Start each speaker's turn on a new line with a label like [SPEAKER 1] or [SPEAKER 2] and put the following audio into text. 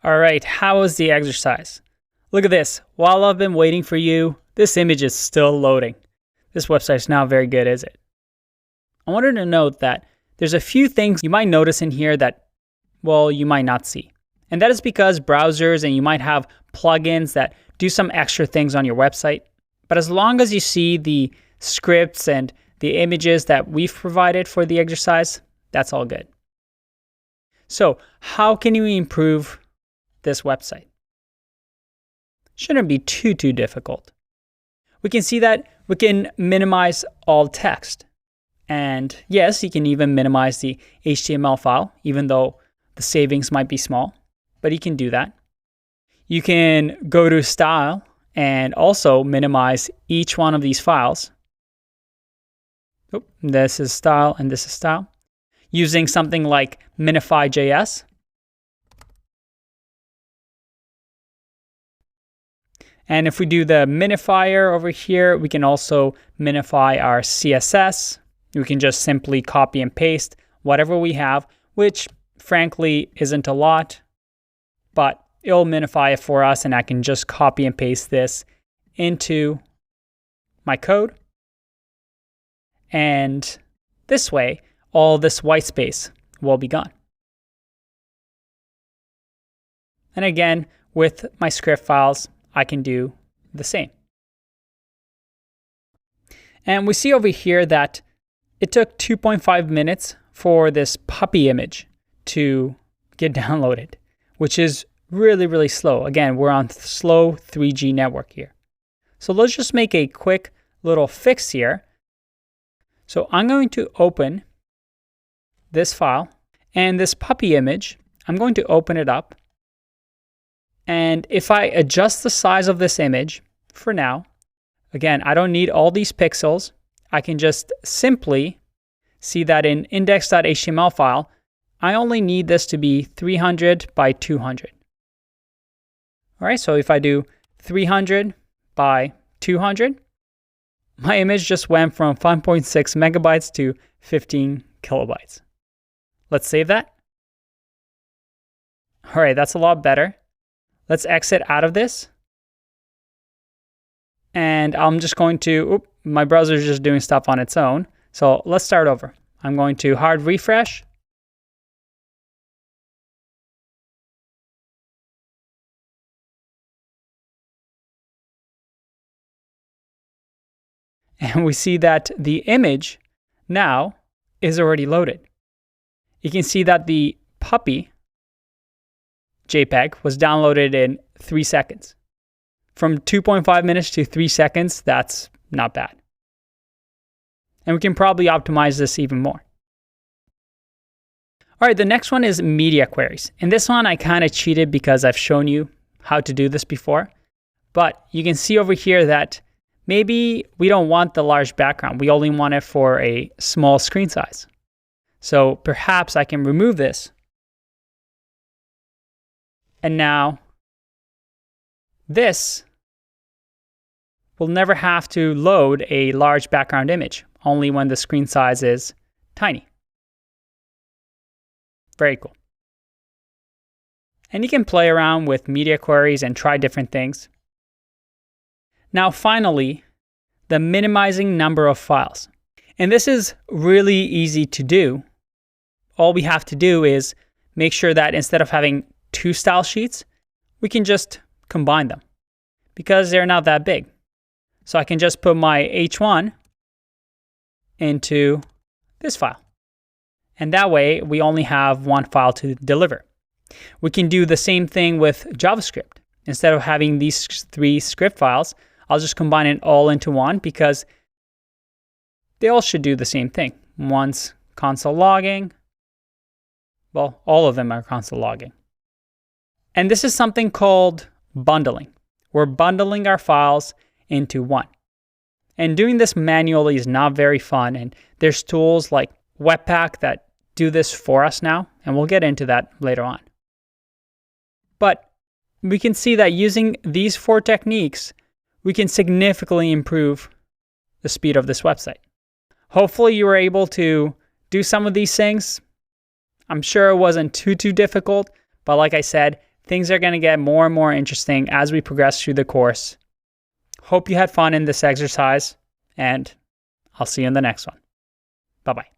[SPEAKER 1] All right, how was the exercise? Look at this. While I've been waiting for you, this image is still loading. This website is not very good, is it? I wanted to note that there's a few things you might notice in here that, well, you might not see. And that is because browsers and you might have plugins that do some extra things on your website. But as long as you see the scripts and the images that we've provided for the exercise, that's all good. So how can you improve this website? Shouldn't be too difficult. We can see that we can minimize all text. And yes, you can even minimize the HTML file, even though the savings might be small, but you can do that. You can go to style and also minimize each one of these files. Oh, this is style and this is style. Using something like Minify.js. And if we do the minifier over here, we can also minify our CSS. We can just simply copy and paste whatever we have, which frankly isn't a lot, but it'll minify it for us and I can just copy and paste this into my code. And this way, all this white space will be gone. And again, with my script files, I can do the same. And we see over here that it took 2.5 minutes for this puppy image to get downloaded, which is really slow. Again, we're on slow 3G network here. So let's just make a quick little fix here. So I'm going to open this file and this puppy image, I'm going to open it up. And if I adjust the size of this image for now, again, I don't need all these pixels. I can just simply see that in index.html file, I only need this to be 300 by 200. All right, so if I do 300 by 200, my image just went from 5.6 megabytes to 15 kilobytes. Let's save that. All right, that's a lot better. Let's exit out of this. And I'm just going to, my browser is just doing stuff on its own. So let's start over. I'm going to hard refresh. And we see that the image now is already loaded. You can see that the puppy JPEG was downloaded in 3 seconds. From 2.5 minutes to 3 seconds, that's not bad. And we can probably optimize this even more. All right, the next one is media queries. And this one I kind of cheated because I've shown you how to do this before. But you can see over here that maybe we don't want the large background. We only want it for a small screen size. So perhaps I can remove this. And now this will never have to load a large background image, only when the screen size is tiny. Very cool. And you can play around with media queries and try different things. Now finally, the minimizing number of files. And this is really easy to do. All we have to do is make sure that instead of having 2 style sheets, we can just combine them because they're not that big. So I can just put my H1 into this file. And that way we only have one file to deliver. We can do the same thing with JavaScript. Instead of having these 3 script files, I'll just combine it all into one because they all should do the same thing. One's console logging. Well, all of them are console logging. And this is something called bundling. We're bundling our files into one. And doing this manually is not very fun. And there's tools like Webpack that do this for us now. And we'll get into that later on. But we can see that using these 4 techniques, we can significantly improve the speed of this website. Hopefully you were able to do some of these things. I'm sure it wasn't too difficult. But like I said, Things are going to get more and more interesting as we progress through the course. Hope you had fun in this exercise, and I'll see you in the next one. Bye-bye.